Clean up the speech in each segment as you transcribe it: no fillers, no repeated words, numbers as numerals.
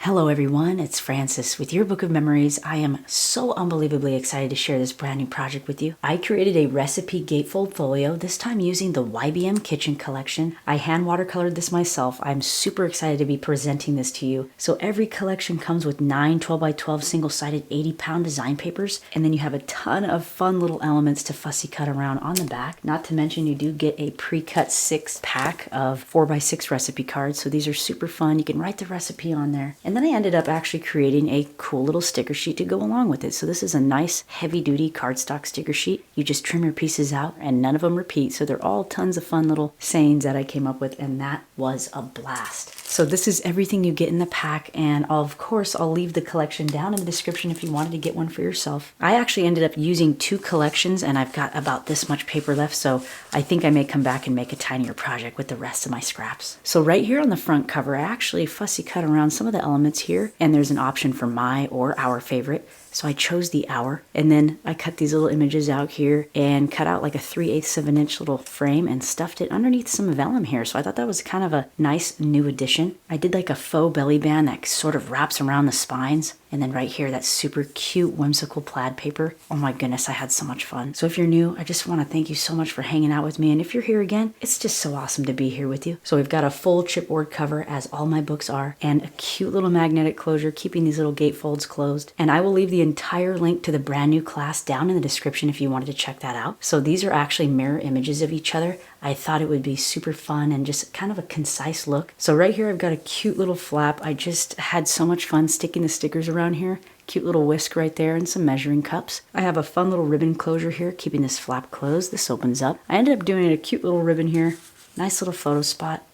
Hello everyone, it's Francis with Your Book of Memories. I am so unbelievably excited to share this brand new project with you. I created a recipe gatefold folio, this time using the YBM kitchen collection. I hand watercolored this myself. I'm super excited to be presenting this to you. So every collection comes with 9 12x12 single-sided 80-pound design papers, and then you have a ton of fun little elements to fussy cut around on the back. Not to mention you do get a pre-cut 6-pack of 4x6 recipe cards, so these are super fun. You can write the recipe on there. And then I ended up actually creating a cool little sticker sheet to go along with it. So this is a nice heavy-duty cardstock sticker sheet. You just trim your pieces out and none of them repeat. So they're all tons of fun little sayings that I came up with, and that was a blast. So this is everything you get in the pack, and of course I'll leave the collection down in the description if you wanted to get one for yourself. I actually ended up using 2 collections and I've got about this much paper left, so I think I may come back and make a tinier project with the rest of my scraps. So right here on the front cover, I actually fussy cut around some of the elements here, and there's an option for my or our favorite. So I chose the hour, and then I cut these little images out here and cut out like a 3/8 of an inch little frame and stuffed it underneath some vellum here. So I thought that was kind of a nice new addition. I did like a faux belly band that sort of wraps around the spines. And then right here, that super cute, whimsical plaid paper. Oh my goodness, I had so much fun. So if you're new, I just want to thank you so much for hanging out with me. And if you're here again, it's just so awesome to be here with you. So we've got a full chipboard cover, as all my books are, and a cute little magnetic closure, keeping these little gatefolds closed. And I will leave the entire link to the brand new class down in the description if you wanted to check that out. So these are actually mirror images of each other. I thought it would be super fun and just kind of a concise look. So right here I've got a cute little flap. I just had so much fun sticking the stickers around here. Cute little whisk right there and some measuring cups. I have a fun little ribbon closure here, keeping this flap closed. This opens up. I ended up doing a cute little ribbon here. Nice little photo spot.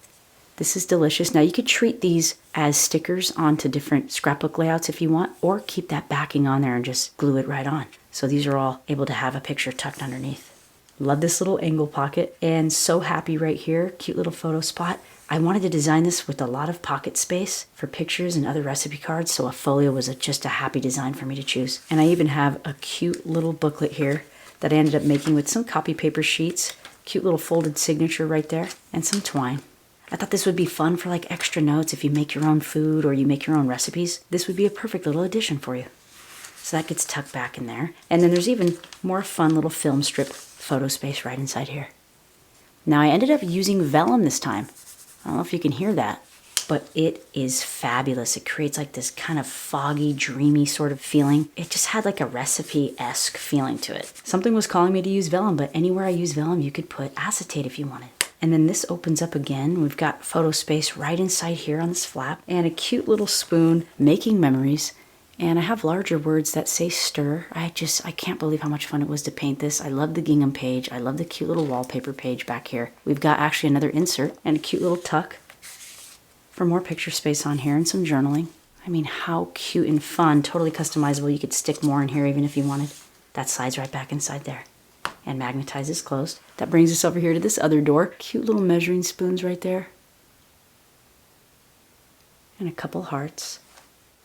This is delicious. Now you could treat these as stickers onto different scrapbook layouts if you want, or keep that backing on there and just glue it right on. So these are all able to have a picture tucked underneath. Love this little angle pocket, and so happy right here. Cute little photo spot. I wanted to design this with a lot of pocket space for pictures and other recipe cards, so a folio was just a happy design for me to choose. And I even have a cute little booklet here that I ended up making with some copy paper sheets, cute little folded signature right there, and some twine. I thought this would be fun for like extra notes if you make your own food or you make your own recipes. This would be a perfect little addition for you. So that gets tucked back in there. And then there's even more fun little film strip photo space right inside here. Now I ended up using vellum this time. I don't know if you can hear that, but it is fabulous. It creates like this kind of foggy, dreamy sort of feeling. It just had like a recipe-esque feeling to it. Something was calling me to use vellum, but anywhere I use vellum, you could put acetate if you wanted. And then this opens up again. We've got photo space right inside here on this flap, and a cute little spoon, making memories. And I have larger words that say stir. I can't believe how much fun it was to paint this. I love the gingham page. I love the cute little wallpaper page back here. We've got actually another insert and a cute little tuck for more picture space on here and some journaling. I mean, how cute and fun. Totally customizable. You could stick more in here even if you wanted. That slides right back inside there and magnetizes closed. That brings us over here to this other door. Cute little measuring spoons right there. And a couple hearts.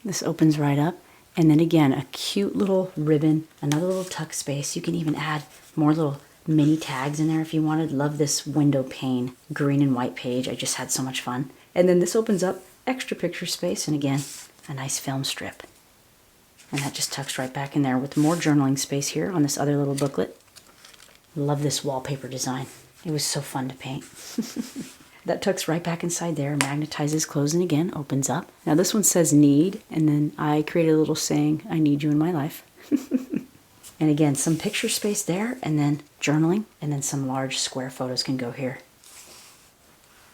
This opens right up, and then again, a cute little ribbon, another little tuck space. You can even add more little mini tags in there if you wanted. Love this window pane, green and white page. I just had so much fun. And then this opens up, extra picture space, and again, a nice film strip. And that just tucks right back in there with more journaling space here on this other little booklet. Love this wallpaper design. It was so fun to paint. That tucks right back inside there, magnetizes closed, and again opens up. Now this one says need, and then I created a little saying, I need you in my life. And again, some picture space there, and then journaling, and then some large square photos can go here.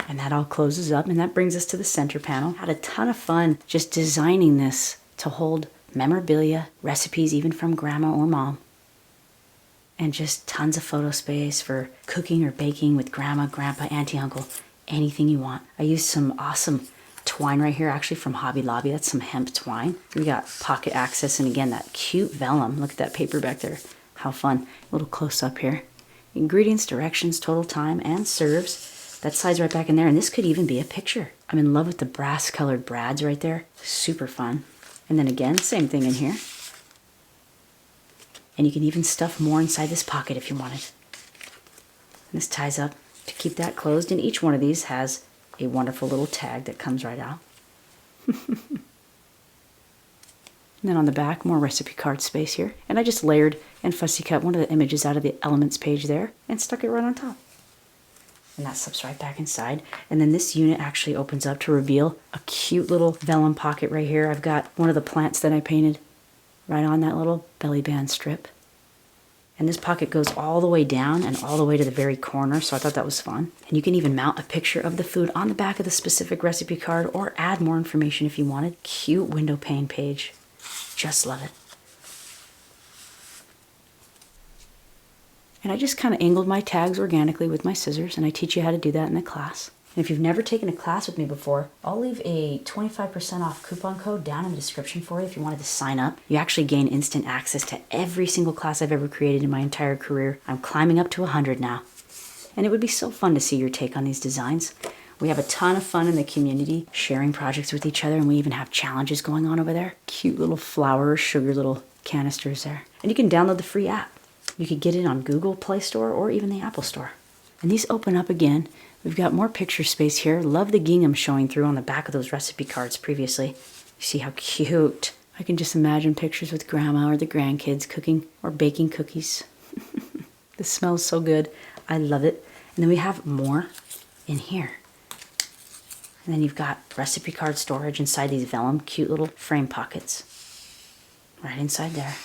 And that all closes up, and that brings us to the center panel. Had a ton of fun just designing this to hold memorabilia, recipes even from grandma or mom. And just tons of photo space for cooking or baking with grandma, grandpa, auntie, uncle. Anything you want. I used some awesome twine right here, actually from Hobby Lobby. That's some hemp twine. We got pocket access, and again, that cute vellum. Look at that paper back there. How fun. A little close up here. Ingredients, directions, total time, and serves. That slides right back in there, and this could even be a picture. I'm in love with the brass colored brads right there. Super fun. And then again, same thing in here. And you can even stuff more inside this pocket if you wanted. And this ties up to keep that closed, and each one of these has a wonderful little tag that comes right out. And then on the back, more recipe card space here. And I just layered and fussy cut one of the images out of the elements page there and stuck it right on top. And that slips right back inside. And then this unit actually opens up to reveal a cute little vellum pocket right here. I've got one of the plants that I painted right on that little belly band strip. And this pocket goes all the way down and all the way to the very corner, so I thought that was fun. And you can even mount a picture of the food on the back of the specific recipe card or add more information if you wanted. Cute window pane page. Just love it. And I just kind of angled my tags organically with my scissors, and I teach you how to do that in the class. And if you've never taken a class with me before, I'll leave a 25% off coupon code down in the description for you if you wanted to sign up. You actually gain instant access to every single class I've ever created in my entire career. I'm climbing up to 100 now. And it would be so fun to see your take on these designs. We have a ton of fun in the community, sharing projects with each other, and we even have challenges going on over there. Cute little flower, sugar little canisters there. And you can download the free app. You could get it on Google Play Store or even the Apple Store. And these open up again. We've got more picture space here. Love the gingham showing through on the back of those recipe cards previously. You see how cute. I can just imagine pictures with grandma or the grandkids cooking or baking cookies. This smells so good. I love it. And then we have more in here. And then you've got recipe card storage inside these vellum cute little frame pockets. Right inside there.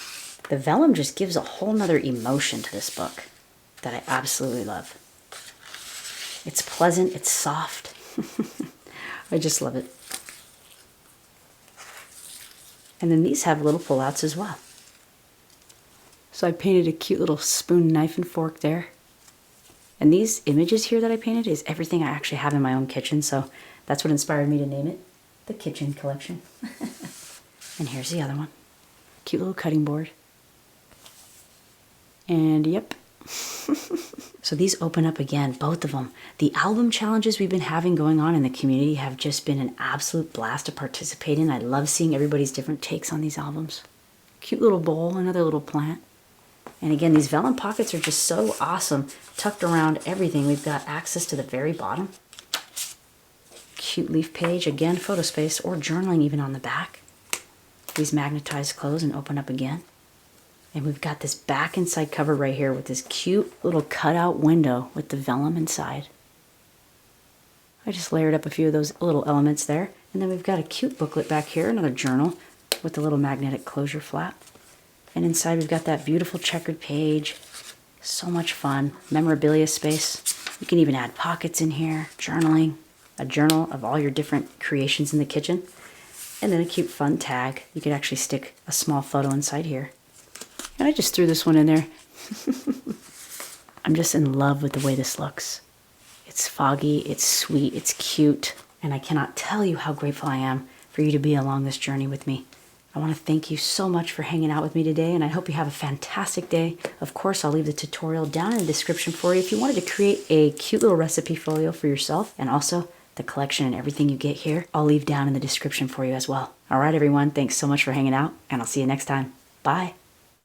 The vellum just gives a whole nother emotion to this book that I absolutely love. It's pleasant, it's soft. I just love it. And then these have little pullouts as well. So I painted a cute little spoon, knife, and fork there. And these images here that I painted is everything I actually have in my own kitchen, so that's what inspired me to name it the Kitchen Collection. And here's the other one. Cute little cutting board. And yep. So these open up again, both of them. The album challenges we've been having going on in the community have just been an absolute blast to participate in. I love seeing everybody's different takes on these albums. Cute little bowl, another little plant. And again, these vellum pockets are just so awesome. Tucked around everything. We've got access to the very bottom. Cute leaf page, again, photo space or journaling even on the back. These magnetized close and open up again. And we've got this back and side cover right here with this cute little cutout window with the vellum inside. I just layered up a few of those little elements there. And then we've got a cute booklet back here, another journal with the little magnetic closure flap. And inside we've got that beautiful checkered page. So much fun. Memorabilia space. You can even add pockets in here. Journaling. A journal of all your different creations in the kitchen. And then a cute fun tag. You could actually stick a small photo inside here. And I just threw this one in there. I'm just in love with the way this looks. It's foggy, it's sweet, it's cute, and I cannot tell you how grateful I am for you to be along this journey with me. I want to thank you so much for hanging out with me today, and I hope you have a fantastic day. Of course, I'll leave the tutorial down in the description for you if you wanted to create a cute little recipe folio for yourself, and also the collection and everything you get here, I'll leave down in the description for you as well. All right, everyone, thanks so much for hanging out, and I'll see you next time. Bye.